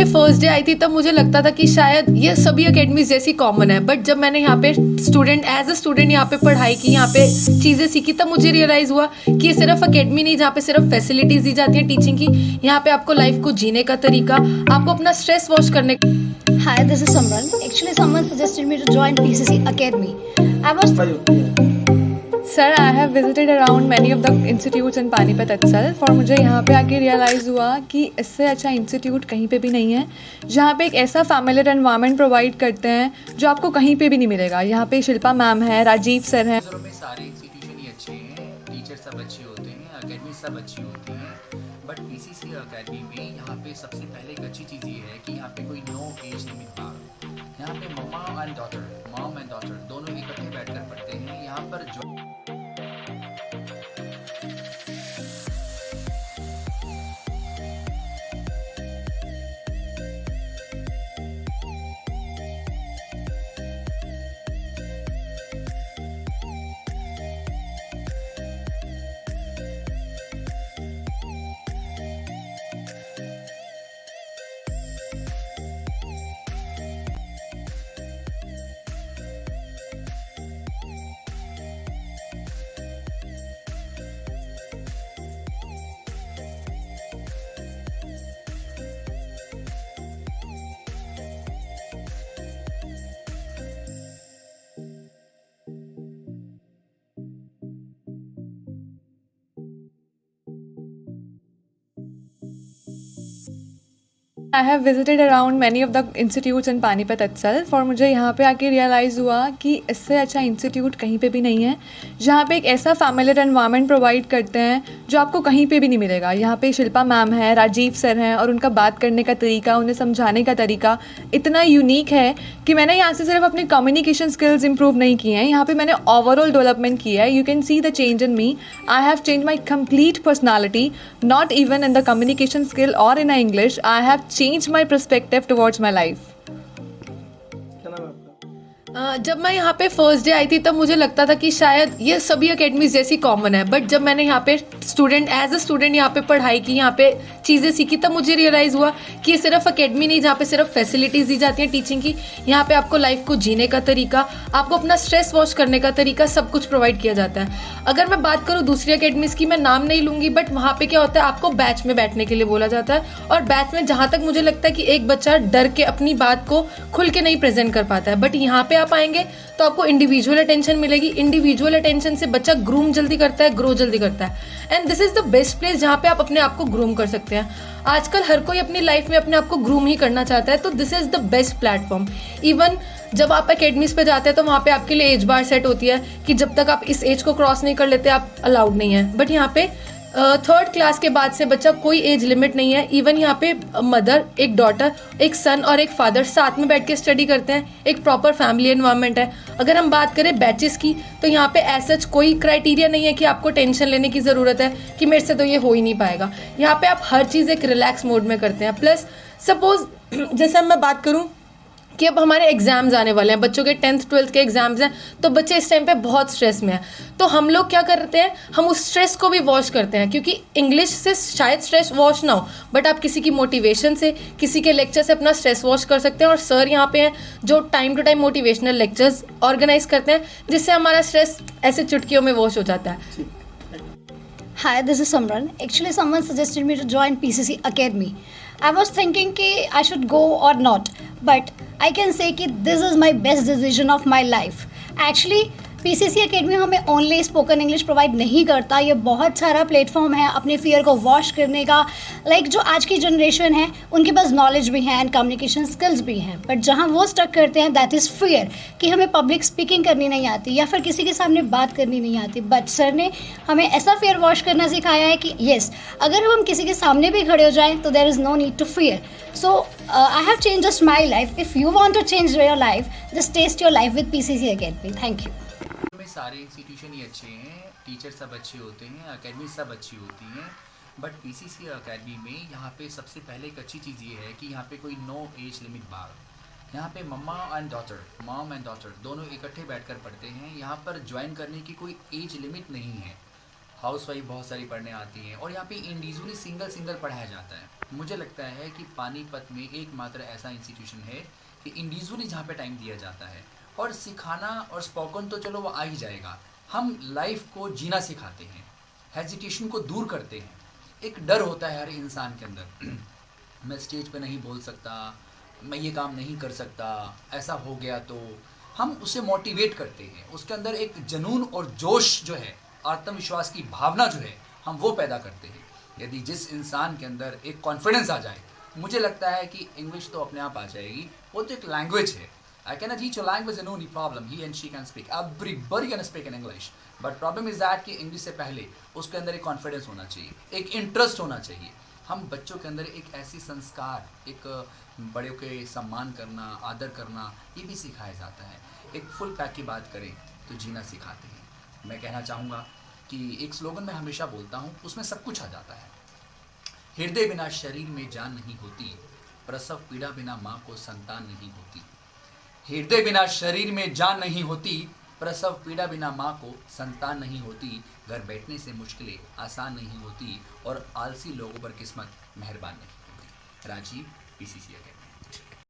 पे first day I थी तब मुझे लगता था कि शायद ये सभी अकेडमीज जैसी कॉमन है, बट जब मैंने यहाँ पे एज अ स्टूडेंट यहाँ पे पढ़ाई की, यहाँ पे चीज़ें सीखी, तब मुझे रियलाइज़ हुआ कि ये सिर्फ अकेडमी नहीं जहाँ पे सिर्फ फैसिलिटीज़ दी जाती हैं टीचिंग की। यहाँ पे आपको लाइफ को जीने का तरीका, आपको अपना स्ट्रेस वॉश करने Hi, this is Samran. Actually, someone suggested me to join PCC Academy. I was Sir, I have visited around many of the institutes in Panipat itself और मुझे यहाँ पे आके रियलाइज़ हुआ कि इससे अच्छा इंस्टीट्यूट कहीं पे भी नहीं है, जहाँ पे एक ऐसा फैमिलियर एनवायरनमेंट प्रोवाइड करते हैं जो आपको कहीं पे भी नहीं मिलेगा। यहाँ पे शिल्पा मैम है, राजीव सर हैं। में सारे इंस्टीट्यूशन ही अच्छे हैं, टीचर सब अच्छे होते हैं, अकेडमी सब अच्छी होती हैं, बट पीसीसी अकेडमी में यहाँ पे सबसे पहले एक अच्छी चीज़ ये है कि यहाँ पे कोई नो एज लिमिट बार, यहाँ पे मॉम एंड डॉटर दोनों इकट्ठे बैठकर पढ़ते हैं। यहाँ पर जो I have visited around many of the institutes in Panipat itself और मुझे यहाँ पे आके रियलाइज़ हुआ कि इससे अच्छा इंस्टीट्यूट कहीं पे भी नहीं है, जहाँ पे एक ऐसा फैमिलियर एनवायरनमेंट प्रोवाइड करते हैं जो आपको कहीं पे भी नहीं मिलेगा। यहाँ पे शिल्पा मैम है, राजीव सर हैं और उनका बात करने का तरीका, उन्हें समझाने का तरीका इतना यूनिक है कि मैंने यहाँ से सिर्फ अपने कम्युनिकेशन स्किल्स इंप्रूव नहीं किए हैं, यहाँ पे मैंने ओवरऑल डेवलपमेंट किया है। You can see the change in me. I have change my complete personality, not even in the communication skill और in English. I have changed my perspective towards my life. जब मैं यहाँ पे first day I थी तब मुझे लगता था कि शायद ये सभी अकेडमीज जैसी कॉमन है, बट जब मैंने यहाँ पे एज अ स्टूडेंट यहाँ पे पढ़ाई की, यहाँ पे चीज़ें सीखी, तब मुझे रियलाइज़ हुआ कि ये सिर्फ अकेडमी नहीं जहाँ पे सिर्फ फैसिलिटीज़ दी जाती हैं टीचिंग की। यहाँ पे आपको लाइफ को जीने का तरीका, आपको अपना स्ट्रेस वॉश करने का तरीका, सब कुछ प्रोवाइड किया जाता है। अगर मैं बात करूँ दूसरी अकेडमीज़ की, मैं नाम नहीं लूँगी, बट वहाँ पे क्या होता है, आपको बैच में बैठने के लिए बोला जाता है, और बैच में जहाँ तक मुझे लगता है कि एक बच्चा डर के अपनी बात को खुल के नहीं प्रेजेंट कर पाता है, बट यहाँ पे आप आएंगे तो आपको इंडिविजुअल अटेंशन मिलेगी। इंडिविजुअल अटेंशन से बच्चा ग्रूम जल्दी करता है, ग्रो जल्दी करता है, and this is the best place जहाँ पे आप अपने आप को ग्रूम कर सकते हैं। आजकल हर कोई अपनी लाइफ में अपने आप को ग्रूम ही करना चाहता है, तो this is the best platform. Even जब आप अकेडमीज पे जाते हैं तो वहाँ पे आपके लिए एज बार सेट होती है कि जब तक आप इस एज को क्रॉस नहीं कर लेते आप अलाउड नहीं है, बट यहाँ पे थर्ड क्लास के बाद से बच्चा कोई एज लिमिट नहीं है। इवन यहाँ पे मदर, एक डॉटर, एक सन और एक फादर साथ में बैठ के स्टडी करते हैं। एक प्रॉपर फैमिली एनवायरनमेंट है। अगर हम बात करें बैचेस की, तो यहाँ पे ऐसा कोई क्राइटेरिया नहीं है कि आपको टेंशन लेने की ज़रूरत है कि मेरे से तो ये हो ही नहीं पाएगा। यहाँ पे आप हर चीज़ एक रिलैक्स मोड में करते हैं। प्लस सपोज जैसे मैं बात करूँ कि अब हमारे एग्जाम्स आने वाले हैं, बच्चों के 10th 12th के एग्जाम्स हैं, तो बच्चे इस टाइम पे बहुत स्ट्रेस में हैं, तो हम लोग क्या करते हैं, हम उस स्ट्रेस को भी वॉश करते हैं। क्योंकि इंग्लिश से शायद स्ट्रेस वॉश ना हो, बट आप किसी की मोटिवेशन से, किसी के लेक्चर से अपना स्ट्रेस वॉश कर सकते हैं। और सर यहाँ पे हैं जो time to time motivational lectures organise करते हैं, जिससे हमारा स्ट्रेस ऐसे चुटकियों में वॉश हो जाता है। Hi, this is Samran. Actually, someone suggested me to join PCC Academy. I was thinking कि I should go or not, but I can say कि this is my best decision of my life. Actually, PCC Academy हमें only spoken English provide नहीं करता, ये बहुत सारा platform है अपने फियर को वॉश करने का। लाइक जो आज की जनरेशन है उनके पास नॉलेज भी है एंड कम्युनिकेशन स्किल्स भी हैं, बट जहाँ वो स्टक करते हैं दैट इज़ फियर कि हमें पब्लिक स्पीकिंग करनी नहीं आती या फिर किसी के सामने बात करनी नहीं आती। बट सर ने हमें ऐसा फियर वॉश करना सिखाया है कि येस, अगर हम किसी के सामने भी खड़े हो जाएँ तो there is no need to fear. So I have change just my life. If you want to change your life, just test your life with PCC Academy. Thank you. में सारे इंस्टीट्यूशन ही अच्छे हैं, टीचर सब अच्छे होते हैं, academy सब अच्छी होती हैं, बट पीसीसी अकेडमी में यहाँ पे सबसे पहले एक अच्छी चीज़ ये है कि यहाँ पे कोई नो एज लिमिट बार, यहाँ पे मॉम एंड डॉटर दोनों इकट्ठे बैठकर पढ़ते हैं। यहाँ पर ज्वाइन करने की कोई एज लिमिट नहीं है। हाउसवाइफ बहुत सारी पढ़ने आती हैं और यहाँ पे इंडिविजुअली सिंगल पढ़ाया जाता है। मुझे लगता है कि पानीपत में एकमात्र ऐसा इंस्टीट्यूशन है कि इंडिविजुअली जहाँ पे टाइम दिया जाता है, और सिखाना और स्पोकन तो चलो वो आ ही जाएगा, हम लाइफ को जीना सिखाते हैं, हेजिटेशन को दूर करते हैं। एक डर होता है हर इंसान के अंदर मैं स्टेज पे नहीं बोल सकता, मैं ये काम नहीं कर सकता, ऐसा हो गया तो हम उसे मोटिवेट करते हैं, उसके अंदर एक जुनून और जोश जो है, आत्मविश्वास की भावना जो है, हम वो पैदा करते हैं। यदि जिस इंसान के अंदर एक कॉन्फिडेंस आ जाए, मुझे लगता है कि इंग्लिश तो अपने आप आ जाएगी। वो तो एक लैंग्वेज है। I cannot teach a language and only problem. He and she can speak. Everybody can speak in English. But problem is that कि इंग्लिश से पहले उसके अंदर एक कॉन्फिडेंस होना चाहिए, एक इंटरेस्ट होना चाहिए। हम बच्चों के अंदर एक ऐसी संस्कार, एक बड़े के सम्मान करना, आदर करना, ये भी सिखाया जाता है। एक फुल पैक की बात करें तो जीना सिखाते हैं। मैं कहना चाहूँगा कि एक स्लोगन मैं हमेशा बोलता हूँ, उसमें सब कुछ आ जाता है। हृदय बिना शरीर में जान नहीं होती, प्रसव पीड़ा बिना माँ को संतान नहीं होती। हृदय बिना शरीर में जान नहीं होती, प्रसव पीड़ा बिना माँ को संतान नहीं होती। घर बैठने से मुश्किलें आसान नहीं होती और आलसी लोगों पर किस्मत मेहरबान नहीं होती। Rajiv, PCC academy.